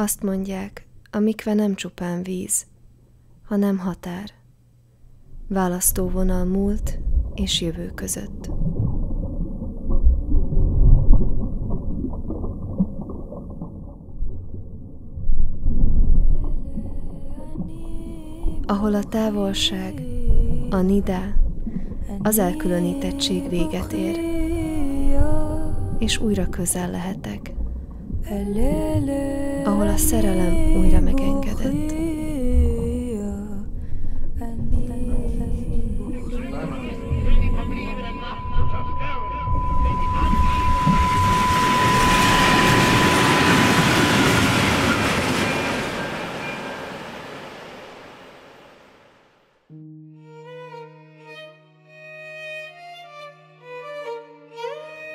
Azt mondják, a mikve nem csupán víz, hanem határ. Választóvonal múlt és jövő között. Ahol a távolság, a nidá, az elkülönítettség véget ér, és újra közel lehetek. Ahol a szerelem újra megengedett.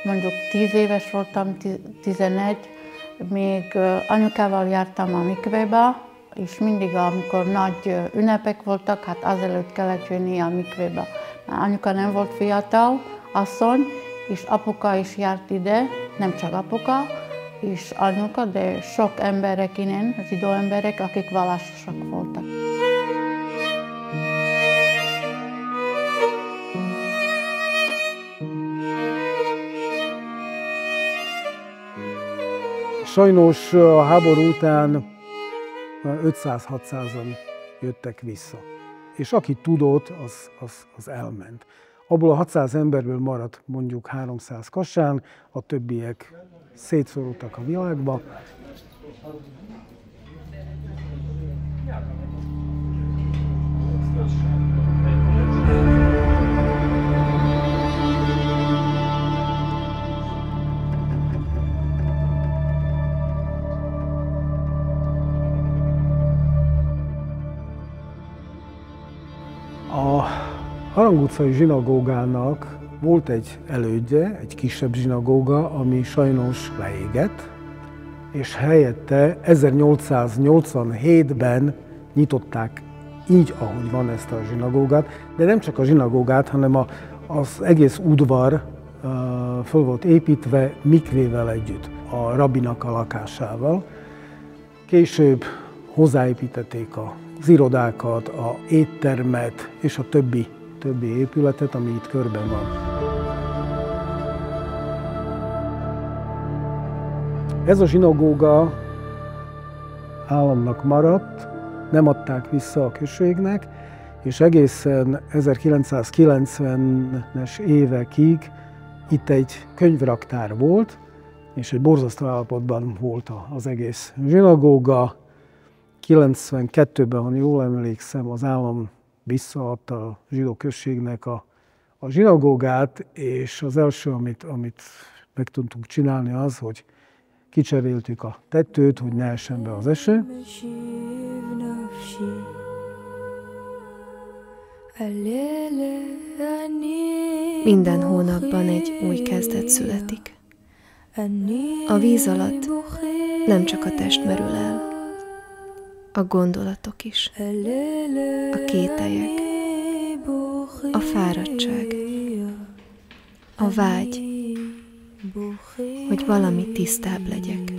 Mondjuk 10 éves voltam, 11, még anyukával jártam a mikvébe, és mindig, amikor nagy ünnepek voltak, hát azelőtt kellett jönni a mikvébe. Anyuka nem volt fiatal asszony, és apuka is járt ide, nem csak apuka és anyuka, de sok emberek innen, zsidó emberek, akik vallásosak voltak. Sajnos a háború után 500-600-an jöttek vissza. És aki tudott, az elment. Abból a 600 emberből maradt mondjuk 300 Kassán, a többiek szétszorultak a világba. A Harang utcai zsinagógának volt egy elődje, egy kisebb zsinagóga, ami sajnos leégett, és helyette 1887-ben nyitották így, ahogy van, ezt a zsinagógát, de nem csak a zsinagógát, hanem az egész udvar föl volt építve mikvével együtt, a rabinak a lakásával. Később hozzáépítették az irodákat, az éttermet és a többi épületet, ami itt körben van. Ez a zsinagóga államnak maradt, nem adták vissza a községnek, és egészen 1990-es évekig itt egy könyvraktár volt, és egy borzasztó állapotban volt az egész zsinagóga. 92-ben, ha jól emlékszem, az állam visszaadta a zsidó községnek a zsinagógát, és az első, amit meg tudtunk csinálni, az, hogy kicseréltük a tetőt, hogy ne essen be az eső. Minden hónapban egy új kezdet születik. A víz alatt nem csak a test merül el, a gondolatok is, a kételyek, a fáradtság, a vágy, hogy valami tisztább legyek.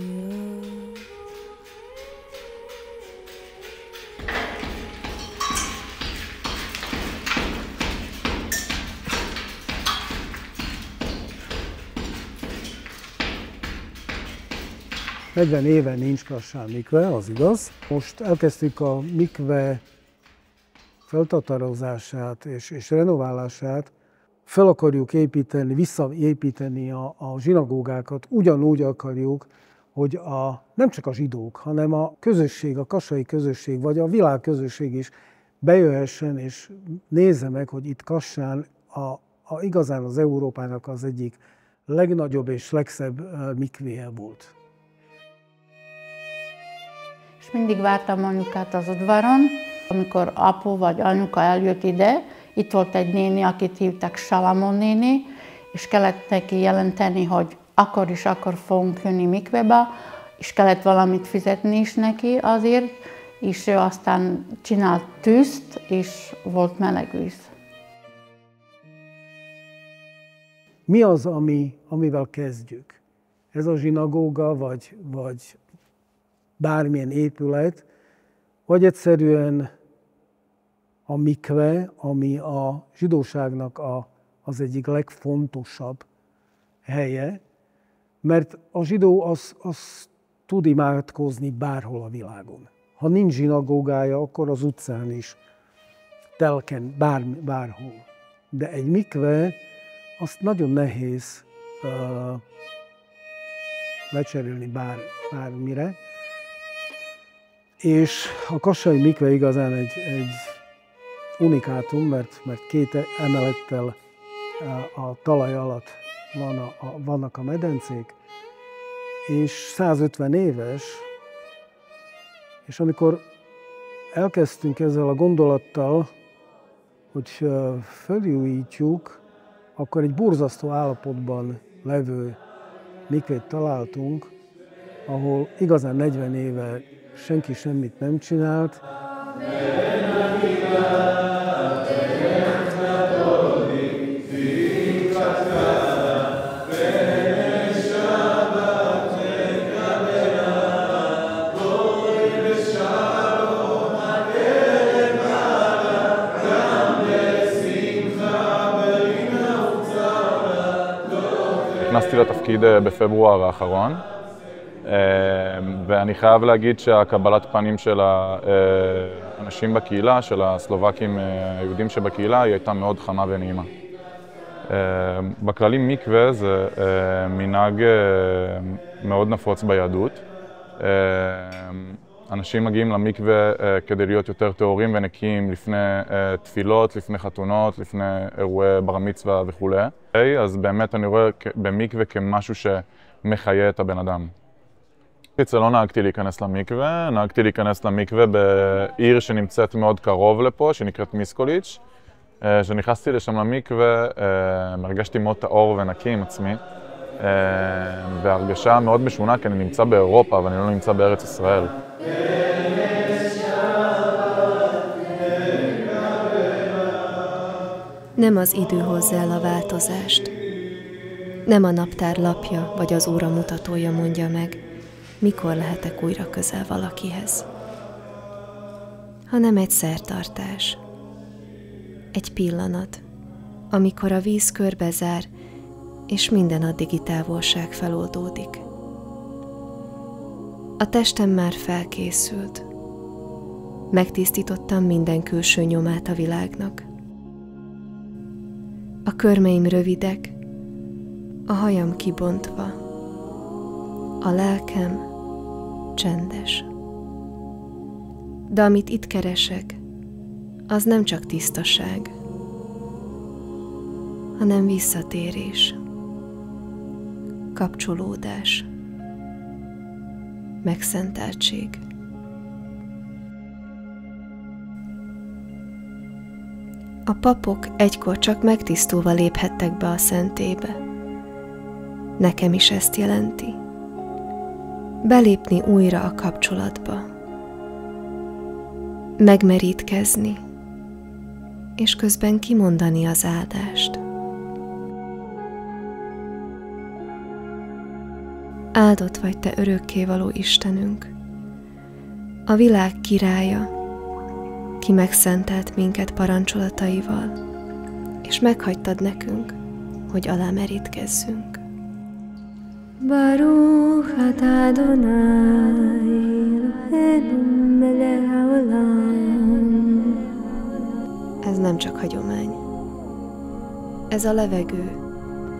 Negyven éve nincs Kassán mikve, az igaz. Most elkezdtük a mikve feltatározását és renoválását. Fel akarjuk építeni, visszaépíteni a zsinagógákat. Ugyanúgy akarjuk, hogy nem csak a zsidók, hanem a közösség, a kassai közösség, vagy a világ közösség is bejöhessen és nézze meg, hogy itt Kassán igazán az Európának az egyik legnagyobb és legszebb mikvéje volt. És mindig vártam anyukát az udvaron, amikor apu vagy anyuka eljött ide. Itt volt egy néni, akit hívták Salamon néni, és kellett neki jelenteni, hogy akkor is akkor fogunk jönni mikvébe, és kellett valamit fizetni is neki azért, és ő aztán csinált tűzt, és volt meleg víz. Mi az, amivel kezdjük? Ez a zsinagóga, vagy bármilyen épület, vagy egyszerűen a mikve, ami a zsidóságnak az egyik legfontosabb helye, mert a zsidó az tud imádkozni bárhol a világon. Ha nincs zsinagógája, akkor az utcán is, telken, bárhol. De egy mikve, azt nagyon nehéz lecserélni bármire. És a kassai mikve igazán egy unikátum, mert 2 emelettel a talaj alatt vannak a medencék, és 150 éves, és amikor elkezdtünk ezzel a gondolattal, hogy felújítjuk, akkor egy borzasztó állapotban levő mikvét találtunk, ahol igazán 40 éve senki semmit nem csinált. נכנסתי לתפקיד בפברואר האחרון, ואני חייב להגיד שהקבלת פנים של האנשים בקהילה, של הסלובקים היהודים שבקהילה, היא הייתה מאוד חמה ונעימה. בכללי מקווה זה מנהג מאוד נפוץ ביהדות. אנשים מגיעים למקווה כדי להיות יותר טהורים ונקיים לפני תפילות, לפני חתונות, לפני אירועי בר מצווה וכו'. אז באמת אני רואה במקווה כמשהו שמחיה את הבן אדם. לא נהגתי להיכנס למקווה, נהגתי להיכנס למקווה בעיר שנמצאת מאוד קרוב לפה, שנקראת מיסקוליץ'. כשנכנסתי לשם למקווה, הרגשתי מאוד טהור ונקי עם עצמי. והרגשה מאוד משונה, כי אני nמצא באירופה, אבל אני לא נמצא בארץ ישראל. Nem az idő hozza el a változást. Nem a naptár lapja vagy az óra mutatója mondja meg, mikor lehetek újra közel valakihez. Hanem egy szertartás. Egy pillanat, amikor a víz körbezár, és minden addigi távolság feloldódik. A testem már felkészült. Megtisztítottam minden külső nyomát a világnak. A körmeim rövidek, a hajam kibontva, a lelkem csendes. De amit itt keresek, az nem csak tisztaság, hanem visszatérés, kapcsolódás, megszenteltség. A papok egykor csak megtisztulva léphettek be a szentélybe. Nekem is ezt jelenti. Belépni újra a kapcsolatba. Megmerítkezni, és közben kimondani az áldást. Áldott vagy te örökkévaló Istenünk, a világ királya, ki megszentelt minket parancsolataival, és meghagytad nekünk, hogy alá merítkezzünk. Baruch atah Adonai Eloheinu melech haolam. Ez nem csak hagyomány. Ez a levegő,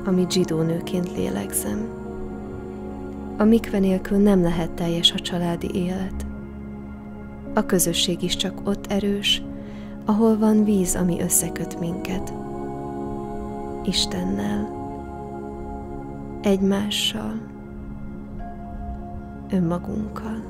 amit zsidó nőként lélegzem. A mikve nélkül nem lehet teljes a családi élet. A közösség is csak ott erős, ahol van víz, ami összeköt minket. Istennel, egymással, önmagunkkal.